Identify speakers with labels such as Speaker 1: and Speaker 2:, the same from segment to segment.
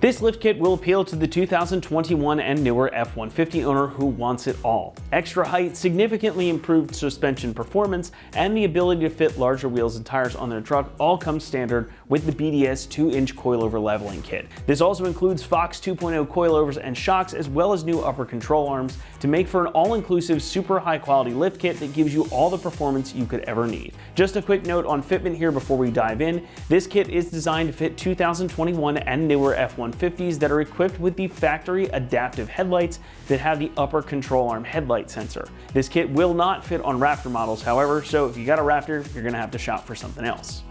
Speaker 1: This lift kit will appeal to the 2021 and newer F-150 owner who wants it all. Extra height, significantly improved suspension performance, and the ability to fit larger wheels and tires on their truck all come standard with the BDS 2-inch coilover leveling kit. This also includes Fox 2.0 coilovers and shocks, as well as new upper control arms to make for an all-inclusive, super high-quality lift kit that gives you all the performance you could ever need. Just a quick note on fitment here before we dive in. This kit is designed to fit 2021 and newer F-150s that are equipped with the factory adaptive headlights that have the upper control arm headlight sensor. This kit will not fit on Raptor models, however, so if you got a Raptor, you're gonna have to shop for something else.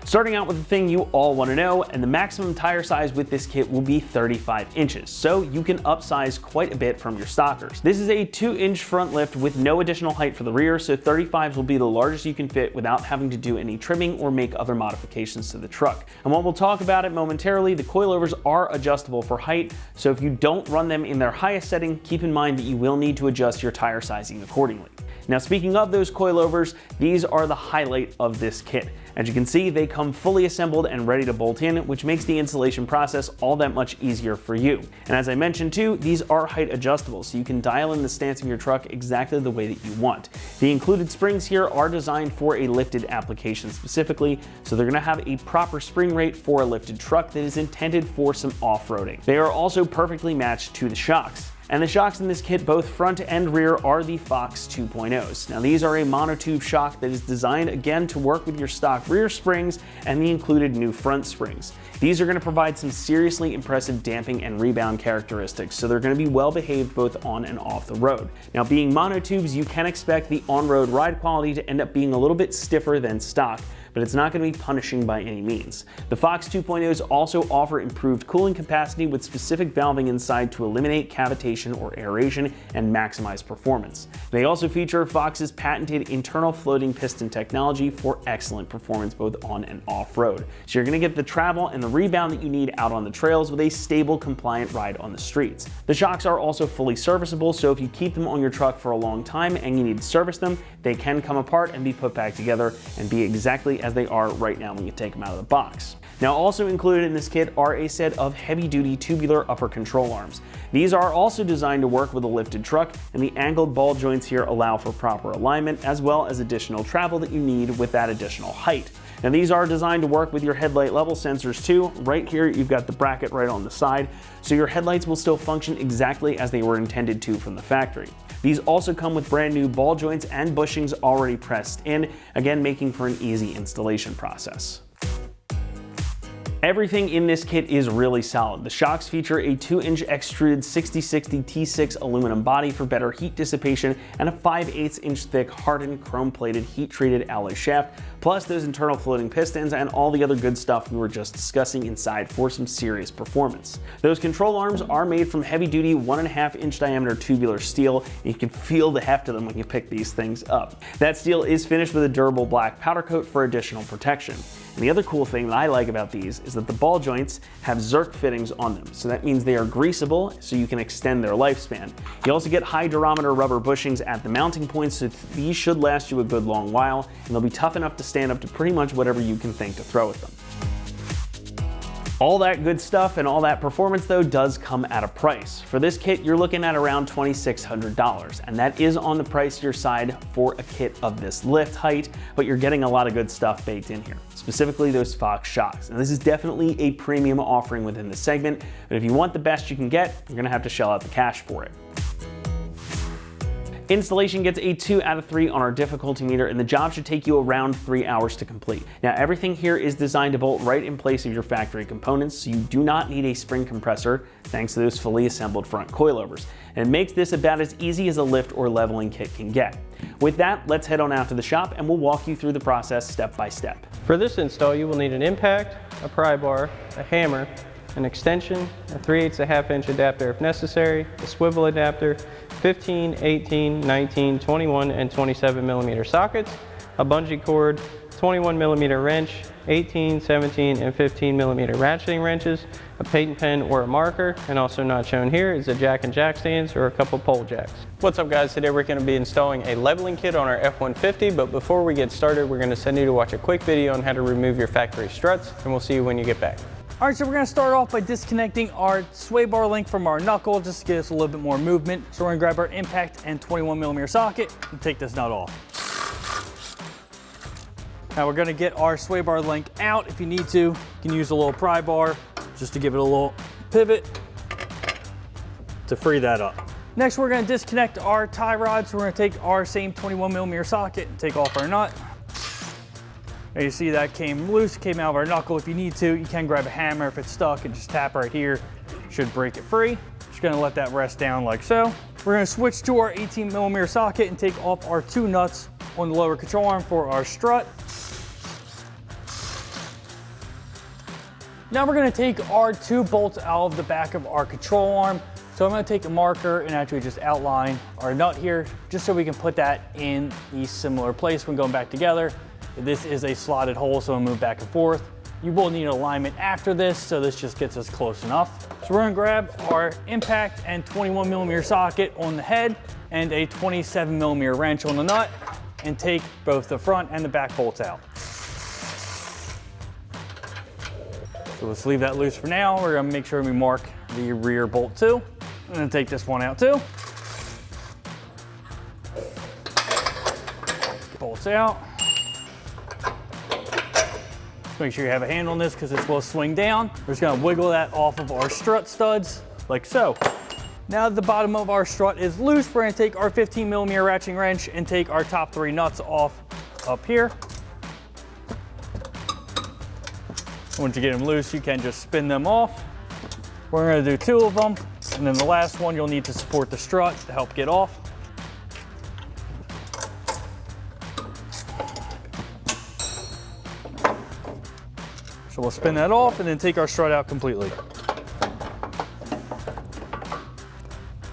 Speaker 1: Starting out with the thing you all want to know, and the maximum tire size with this kit will be 35 inches, so you can upsize quite a bit from your stockers. This is a 2-inch front lift with no additional height for the rear, so 35s will be the largest you can fit without having to do any trimming or make other modifications to the truck. And while we'll talk about it momentarily, the coilovers are adjustable for height, so if you don't run them in their highest setting, keep in mind that you will need to adjust your tire sizing accordingly. Now, speaking of those coilovers, these are the highlight of this kit. As you can see, they come fully assembled and ready to bolt in, which makes the installation process all that much easier for you. And as I mentioned too, these are height adjustable, so you can dial in the stance of your truck exactly the way that you want. The included springs here are designed for a lifted application specifically, so they're gonna have a proper spring rate for a lifted truck that is intended for some off-roading. They are also perfectly matched to the shocks. And the shocks in this kit, both front and rear, are the Fox 2.0s. Now, these are a monotube shock that is designed again to work with your stock rear springs and the included new front springs. These are going to provide some seriously impressive damping and rebound characteristics, so they're going to be well behaved both on and off the road. Now, being monotubes, you can expect the on-road ride quality to end up being a little bit stiffer than stock, but it's not going to be punishing by any means. The Fox 2.0s also offer improved cooling capacity with specific valving inside to eliminate cavitation or aeration and maximize performance. They also feature Fox's patented internal floating piston technology for excellent performance both on and off-road. So you're going to get the travel and the rebound that you need out on the trails with a stable, compliant ride on the streets. The shocks are also fully serviceable, so if you keep them on your truck for a long time and you need to service them, they can come apart and be put back together and be exactly as they are right now when you take them out of the box. Now, also included in this kit are a set of heavy-duty tubular upper control arms. These are also designed to work with a lifted truck, and the angled ball joints here allow for proper alignment as well as additional travel that you need with that additional height. Now, these are designed to work with your headlight level sensors too. Right here, you've got the bracket right on the side, so your headlights will still function exactly as they were intended to from the factory. These also come with brand new ball joints and bushings already pressed in, again making for an easy installation process. Everything in this kit is really solid. The shocks feature a 2-inch extruded 6060 T6 aluminum body for better heat dissipation and a 5/8 inch thick hardened chrome-plated heat-treated alloy shaft, plus those internal floating pistons and all the other good stuff we were just discussing inside for some serious performance. Those control arms are made from heavy-duty 1.5 inch diameter tubular steel, and you can feel the heft of them when you pick these things up. That steel is finished with a durable black powder coat for additional protection. And the other cool thing that I like about these is that the ball joints have Zerk fittings on them, so that means they are greasable so you can extend their lifespan. You also get high durometer rubber bushings at the mounting points, so these should last you a good long while, and they'll be tough enough to stand up to pretty much whatever you can think to throw at them. All that good stuff and all that performance though does come at a price. For this kit, you're looking at around $2,600, and that is on the pricier side for a kit of this lift height, but you're getting a lot of good stuff baked in here, specifically those Fox shocks. And this is definitely a premium offering within the segment, but if you want the best you can get, you're gonna have to shell out the cash for it. Installation gets a 2 out of 3 on our difficulty meter, and the job should take you around 3 hours to complete. Now, everything here is designed to bolt right in place of your factory components, so you do not need a spring compressor thanks to those fully assembled front coilovers. And it makes this about as easy as a lift or leveling kit can get. With that, let's head on out to the shop and we'll walk you through the process step by step.
Speaker 2: For this install, you will need an impact, a pry bar, a hammer, an extension, a 3/8 inch adapter if necessary, a swivel adapter, 15, 18, 19, 21, and 27 millimeter sockets, a bungee cord, 21 millimeter wrench, 18, 17, and 15 millimeter ratcheting wrenches, a paint pen or a marker, and also not shown here is a jack and jack stands or a couple pole jacks. What's up guys, today we're going to be installing a leveling kit on our F-150, but before we get started we're going to send you to watch a quick video on how to remove your factory struts, and we'll see you when you get back.
Speaker 3: All right, so we're gonna start off by disconnecting our sway bar link from our knuckle just to give us a little bit more movement. So we're gonna grab our impact and 21mm socket and take this nut off. Now we're gonna get our sway bar link out. If you need to, you can use a little pry bar just to give it a little pivot to free that up. Next, we're gonna disconnect our tie rod. So we're gonna take our same 21mm socket and take off our nut. Now you see that came loose, came out of our knuckle. If you need to, you can grab a hammer if it's stuck and just tap right here. Should break it free. Just gonna let that rest down like so. We're gonna switch to our 18mm socket and take off our 2 nuts on the lower control arm for our strut. Now we're gonna take our 2 bolts out of the back of our control arm. So I'm gonna take a marker and actually just outline our nut here, just so we can put that in the similar place when going back together. This is a slotted hole, so I'll move back and forth. You will need alignment after this, so this just gets us close enough. So we're gonna grab our impact and 21mm socket on the head and a 27mm wrench on the nut and take both the front and the back bolts out. So let's leave that loose for now. We're gonna make sure we mark the rear bolt too. And then take this one out too. Bolts out. Make sure you have a hand on this because this will swing down. We're just gonna wiggle that off of our strut studs like so. Now that the bottom of our strut is loose, we're gonna take our 15mm ratcheting wrench and take our top 3 nuts off up here. Once you get them loose, you can just spin them off. We're gonna do 2 of them, and then the last one you'll need to support the strut to help get off. So we'll spin that off and then take our strut out completely.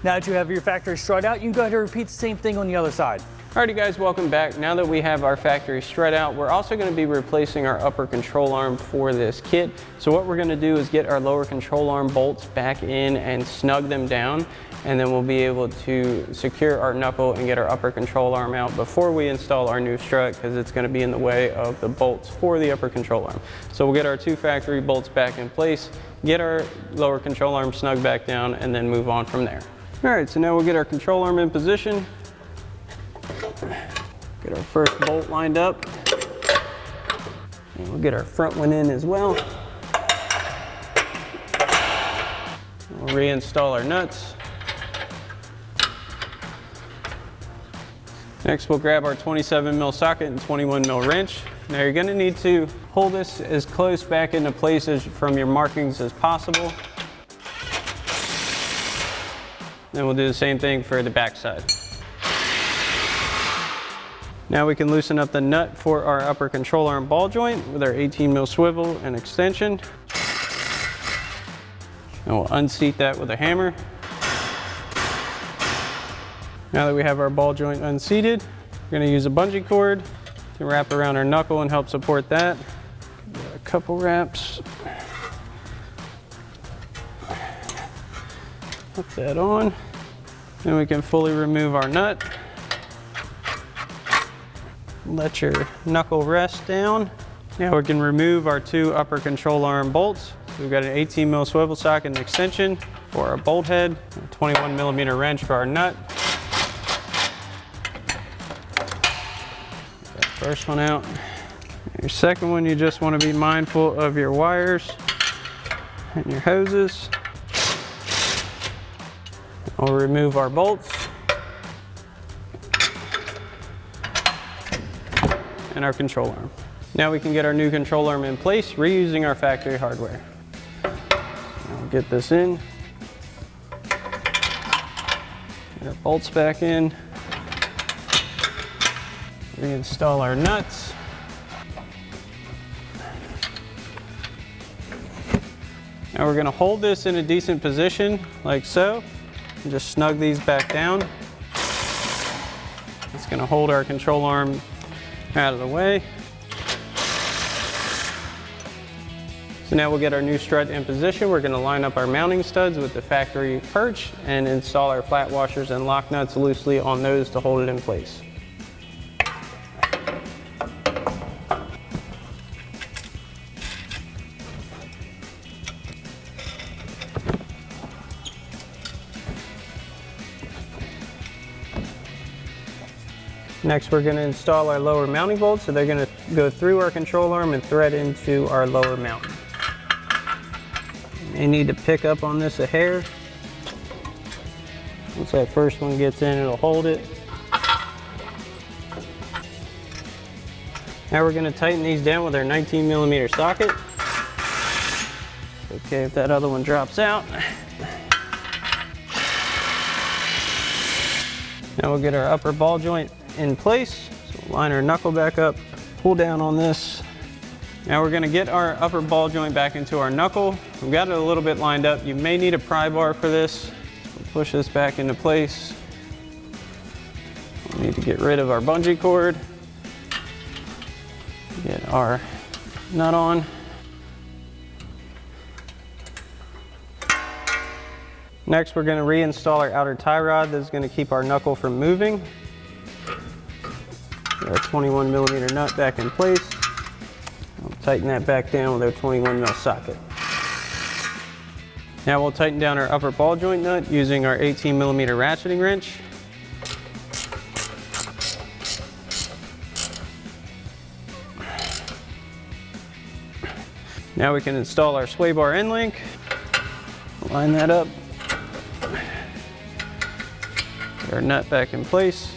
Speaker 3: Now that you have your factory strut out, you can go ahead and repeat the same thing on the other side.
Speaker 2: Alrighty guys, welcome back. Now that we have our factory strut out, we're also going to be replacing our upper control arm for this kit. So what we're going to do is get our lower control arm bolts back in and snug them down, and then we'll be able to secure our knuckle and get our upper control arm out before we install our new strut, because it's going to be in the way of the bolts for the upper control arm. So we'll get our 2 factory bolts back in place, get our lower control arm snug back down, and then move on from there. Alright, so now we'll get our control arm in position. Get our first bolt lined up. And we'll get our front one in as well. We'll reinstall our nuts. Next, we'll grab our 27mm socket and 21mm wrench. Now you're going to need to hold this as close back into place from your markings as possible. Then we'll do the same thing for the back side. Now we can loosen up the nut for our upper control arm ball joint with our 18mm swivel and extension. And we'll unseat that with a hammer. Now that we have our ball joint unseated, we're going to use a bungee cord to wrap around our knuckle and help support that. Give it a couple wraps. Put that on. Then we can fully remove our nut. Let your knuckle rest down. Now we can remove our 2 upper control arm bolts. So we've got an 18mm swivel socket and extension for our bolt head, a 21mm wrench for our nut. Get that first one out. Your second one, you just want to be mindful of your wires and your hoses. We'll remove our bolts and our control arm. Now we can get our new control arm in place reusing our factory hardware. I'll get this in. Get our bolts back in. Reinstall our nuts. Now we're going to hold this in a decent position like so. And just snug these back down. It's going to hold our control arm out of the way. So now we'll get our new strut in position. We're going to line up our mounting studs with the factory perch and install our flat washers and lock nuts loosely on those to hold it in place. Next, we're going to install our lower mounting bolts. So they're going to go through our control arm and thread into our lower mount. You need to pick up on this a hair. Once that first one gets in, it'll hold it. Now we're going to tighten these down with our 19mm socket. Okay, if that other one drops out. Now we'll get our upper ball joint in place. So we'll line our knuckle back up, pull down on this. Now we're going to get our upper ball joint back into our knuckle. We've got it a little bit lined up. You may need a pry bar for this. We'll push this back into place. We need to get rid of our bungee cord. Get our nut on. Next, we're going to reinstall our outer tie rod. This is going to keep our knuckle from moving. Get our 21mm nut back in place. We'll tighten that back down with our 21mm socket. Now we'll tighten down our upper ball joint nut using our 18mm ratcheting wrench. Now we can install our sway bar end link. Line that up. Get our nut back in place.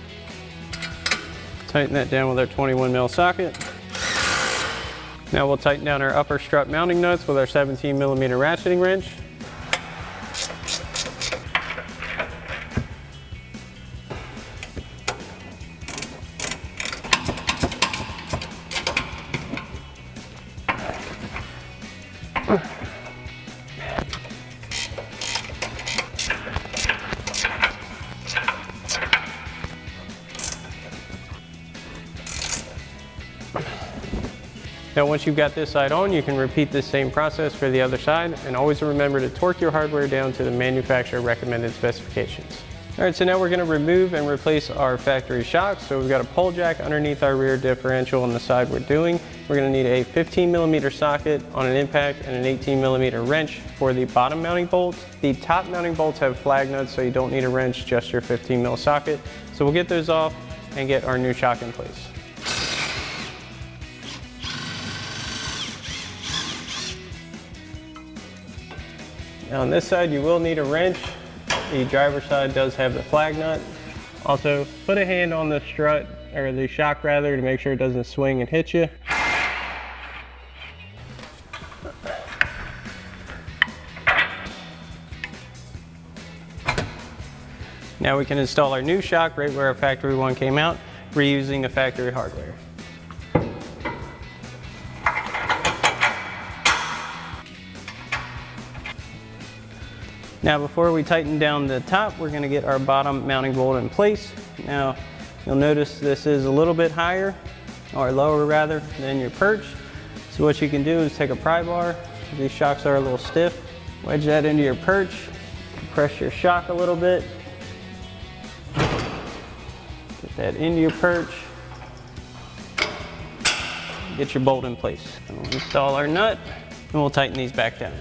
Speaker 2: Tighten that down with our 21mm socket. Now we'll tighten down our upper strut mounting nuts with our 17mm ratcheting wrench. Now once you've got this side on, you can repeat the same process for the other side, and always remember to torque your hardware down to the manufacturer recommended specifications. All right, so now we're going to remove and replace our factory shocks. So we've got a pole jack underneath our rear differential on the side we're doing. We're going to need a 15mm socket on an impact and an 18mm wrench for the bottom mounting bolts. The top mounting bolts have flag nuts, so you don't need a wrench, just your 15mm socket. So we'll get those off and get our new shock in place. Now on this side, you will need a wrench. The driver's side does have the flag nut. Also, put a hand on the strut, or the shock rather, to make sure it doesn't swing and hit you. Now we can install our new shock right where our factory one came out, reusing the factory hardware. Now before we tighten down the top, we're going to get our bottom mounting bolt in place. Now you'll notice this is a little bit higher, or lower rather, than your perch. So what you can do is take a pry bar. These shocks are a little stiff. Wedge that into your perch, press your shock a little bit. Get that into your perch. Get your bolt in place. And we'll install our nut, and we'll tighten these back down.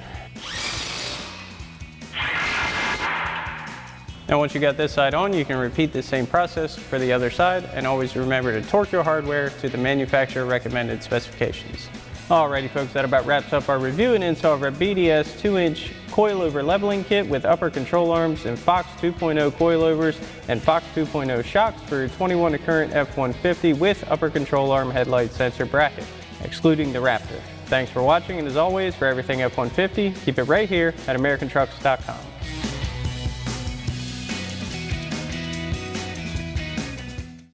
Speaker 2: Now once you got this side on, you can repeat the same process for the other side, and always remember to torque your hardware to the manufacturer recommended specifications. Alrighty folks, that about wraps up our review and install of our BDS 2-inch coil-over leveling kit with upper control arms and Fox 2.0 coilovers and Fox 2.0 shocks for your 21 current F-150 with upper control arm headlight sensor bracket, excluding the Raptor. Thanks for watching, and as always, for everything F-150, keep it right here at AmericanTrucks.com.